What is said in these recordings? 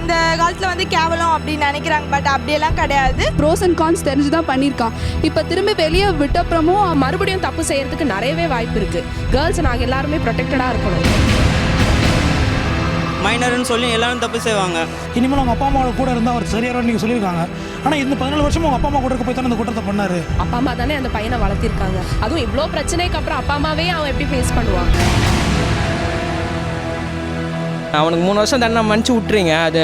இந்த காலத்தில் வந்து கேவலம் அப்படின்னு நினைக்கிறாங்க. பட் அப்படியெல்லாம் கிடையாது. ப்ரோஸ் அண்ட் கான்ஸ் தெரிஞ்சு தான் பண்ணியிருக்கான். இப்போ திரும்பி வெளியே விட்டப்புறமும் மறுபடியும் தப்பு செய்யறதுக்கு நிறையவே வாய்ப்பு இருக்குது. கேர்ள்ஸ் நாங்கள் எல்லாருமே ப்ரொடெக்டடாக இருக்கணும். மைனர்னு சொல்லி எல்லாரும் தப்பு செய்வாங்க. இனிமேல் அவங்க அப்பா அம்மாவோட கூட இருந்தால் அவர் சரியாரும் நீங்கள் சொல்லியிருக்காங்க. ஆனால் இந்த 14 வருஷம் அவங்க அப்பா அம்மா கூட இருக்க போய் தானே அந்த குற்றத்தை பண்ணார். அப்பா அம்மா தானே அந்த பையனை வளர்த்திருக்காங்க. அதுவும் இவ்வளோ பிரச்சனைக்கு அப்புறம் அப்பா அம்மாவே அவன் எப்படி ஃபேஸ் பண்ணுவான்? அவனுக்கு 3 வருஷம் தண்டனை மன்னிச்சு விட்டுறீங்க. அது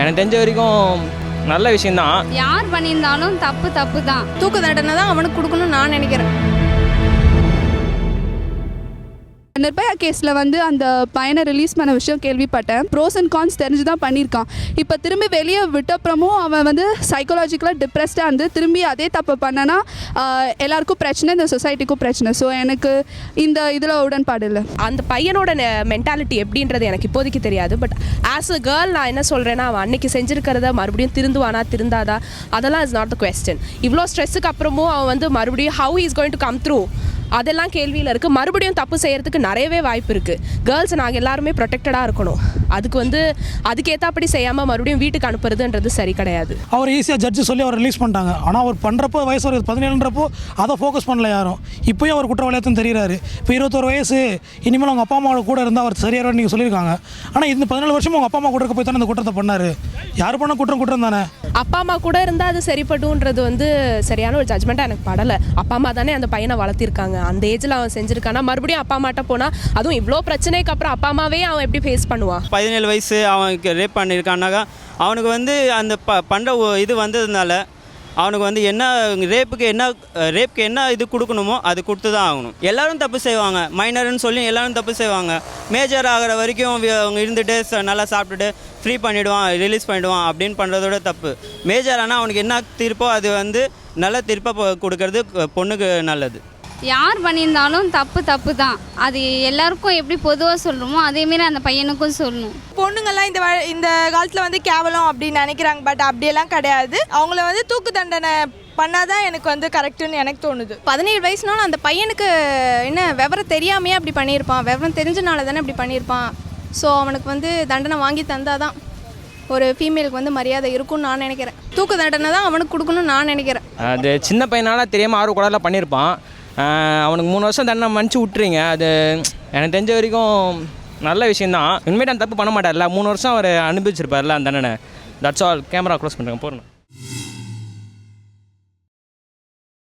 எனக்கு தெரிஞ்ச வரைக்கும் நல்ல விஷயந்தான். யார் பண்ணியிருந்தாலும் தப்பு தான். தூக்கு தண்டனை தான் அவனுக்கு கொடுக்கணும்னு நான் நினைக்கிறேன். நிர்பயா கேஸில் வந்து அந்த பையனை ரிலீஸ் பண்ண விஷயம் கேள்விப்பட்டேன். ப்ரோஸ் அண்ட் கான்ஸ் தெரிஞ்சு தான் பண்ணியிருக்கான். இப்போ திரும்பி வெளியே விட்டப்புறமும் அவன் வந்து சைக்காலஜிக்கலாக டிப்ரெஸ்டாக இருந்து திரும்பி அதே தப்பு பண்ணனா எல்லாருக்கும் பிரச்சனை, இந்த சொசைட்டிக்கும் பிரச்சனை. ஸோ எனக்கு இந்த இதில் உடன்பாடு இல்லை. அந்த பையனோட மென்டாலிட்டி எப்படின்றது எனக்கு இப்போதைக்கு தெரியாது. பட் ஆஸ் அ கேர்ள் நான் என்ன சொல்கிறேன்னா, அவன் அன்னைக்கு செஞ்சுருக்கிறத மறுபடியும் திருந்துவானா திருந்தாதா அதெல்லாம் இஸ் நாட் த கொஸ்டின். இவ்வளோ ஸ்ட்ரெஸ்ஸுக்கு அப்புறமும் அவன் வந்து மறுபடியும் how is going to come through அதெல்லாம் கேள்வியில் இருக்குது. மறுபடியும் தப்பு செய்கிறதுக்கு நிறையவே வாய்ப்பு இருக்குது. கேர்ள்ஸ் நாங்கள் எல்லாருமே ப்ரொடெக்டடாக இருக்கணும். அதுக்கு வந்து அதுக்கேற்றபடி செய்யாமல் மறுபடியும் வீட்டுக்கு அனுப்புறதுன்றது சரி கிடையாது. அவர் ஈஸியாக ஜட்ஜு சொல்லி அவர் ரிலீஸ் பண்ணிட்டாங்க. ஆனால் அவர் பண்ணுறப்போ வயசு ஒரு 17ன்றப்போ அதை ஃபோக்கஸ் பண்ணல யாரும். இப்போயும் அவர் குற்றவாளியாத்தான் தெரிகிறாரு. இப்போ 21 வயசு. இனிமேல் அவங்க அப்பா அம்மாவோட கூட இருந்தால் அவர் சரியாரும் நீங்கள் சொல்லியிருக்காங்க. ஆனால் இந்த 14 வருஷம் அவங்க அப்பா அம்மா கூட இருக்க போய் தானே அந்த குற்றத்தை பண்ணார். யார் பண்ண குற்றம் தானே. அப்பா அம்மா கூட இருந்தால் அது சரிப்படுன்றது வந்து சரியான ஒரு ஜட்மெண்ட்டாக எனக்கு படலை. அப்பா அம்மா தானே அந்த பையனை வளர்த்திருக்காங்க. அந்த ஏஜில் அவன் செஞ்சுருக்கானா மறுபடியும் அப்பா அம்மாட்ட போனால் அதுவும் இவ்வளோ பிரச்சனைக்கு அப்புறம் அப்பா அம்மாவே அவன் எப்படி ஃபேஸ் பண்ணுவான்? 17 வயசு அவனுக்கு ரேப் பண்ணியிருக்கானாக்கா அவனுக்கு வந்து அந்த பண்ணுற இது வந்ததுனால அவனுக்கு வந்து என்ன ரேப்புக்கு என்ன இது கொடுக்கணுமோ அது கொடுத்து தான் ஆகணும். எல்லோரும் தப்பு செய்வாங்க. மைனர்னு சொல்லி எல்லோரும் தப்பு செய்வாங்க. மேஜர் ஆகிற வரைக்கும் அவங்க இருந்துட்டு நல்லா சாப்பிட்டுட்டு ஃப்ரீ பண்ணிவிடுவான், ரிலீஸ் பண்ணிவிடுவான் அப்படின்னு பண்ணுறதோட தப்பு. மேஜர் ஆனால் அவனுக்கு என்ன தீர்ப்போ அது வந்து நல்ல தீர்ப்பாக கொடுக்கறது பொண்ணுக்கு நல்லது. யார் பண்ணியிருந்தாலும் தப்பு தான். அது எல்லாருக்கும் எப்படி பொதுவாக சொல்கிறோமோ அதேமாரி அந்த பையனுக்கும் சொல்லணும். பொண்ணுங்கள்லாம் இந்த காலத்தில் வந்து கேவலம் அப்படின்னு நினைக்கிறாங்க. பட் அப்படியெல்லாம் கிடையாது. அவங்கள வந்து தூக்கு தண்டனை பண்ணாதான் எனக்கு வந்து கரெக்டுன்னு எனக்கு தோணுது. 17 வயசுனாலும் அந்த பையனுக்கு என்ன விவரம் தெரியாமையே அப்படி பண்ணியிருப்பான். விவரம் தெரிஞ்சனால தானே அப்படி பண்ணியிருப்பான். ஸோ அவனுக்கு வந்து தண்டனை வாங்கி தந்தாதான் ஒரு ஃபீமேலுக்கு வந்து மரியாதை இருக்கும்னு நான் நினைக்கிறேன். தூக்கு தண்டனை தான் அவனுக்கு கொடுக்கணும்னு நான் நினைக்கிறேன். அது சின்ன பையனால் தெரியாமல் ஆர்வ குடலில் பண்ணியிருப்பான். அவனுக்கு 3 வருஷம் தண்டனை மன்னிச்சு விட்டுறீங்க. அது எனக்கு தெரிஞ்ச வரைக்கும் நல்ல விஷயந்தான். இனிமேட்டு அந்த தப்பு பண்ண மாட்டார்ல. 3 வருஷம் அவர் அனுபவிச்சிருப்பார்ல அந்த தண்டனை. That's all. கேமரா க்ளோஸ் பண்ணுறேன். போகிறேன்.